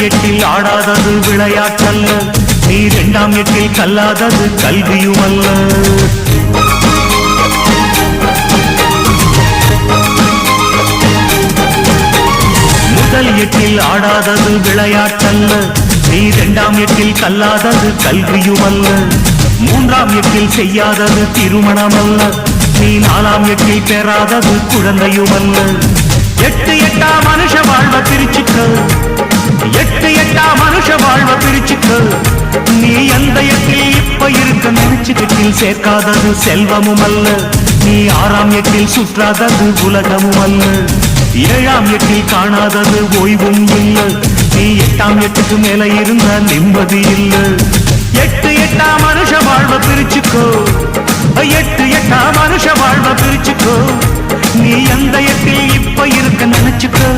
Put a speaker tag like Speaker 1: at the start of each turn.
Speaker 1: எட்டில் ஆடாதது விளையாட்டல்ல, நீ இரண்டாம் எட்டில் கல்லாதது கல்வியுமல்ல. முதல் எட்டில் ஆடாதது விளையாட்டல்ல, நீ இரண்டாம் எட்டில் கல்லாதது கல்வியுமல்ல. மூன்றாம் எட்டில் செய்யாதது திருமணமல்ல, நீ நாலாம் எட்டில் பெறாதது குழந்தையுமல்ல. எட்டு எட்டா மனுஷ வாழ்வ பிரிச்சுக்க, எட்டு எட்டா மனுஷ வாழ்வ பிரிச்சுக்க. நீ எந்த எட்டில் இப்ப இருக்க நினைச்சுக்கிட்டில் சேர்க்காதது செல்வமும் அல்ல, நீ ஆறாம் எட்டில் சுற்றாதது உலகமும் அல்ல. ஏழாம் எட்டில் காணாதது ஓய்வும் இல்லை, நீ எட்டாம் எட்டுக்கு மேல இருந்த நிம்மதி இல்லை. எட்டு எட்டா மனுஷ வாழ்வ பிரிச்சுக்கோ, எட்டு எட்டா மனுஷ வாழ்வ பிரிச்சுக்கோ. நீ எந்த எட்டில் இப்ப இருக்க நினைச்சுக்கோ.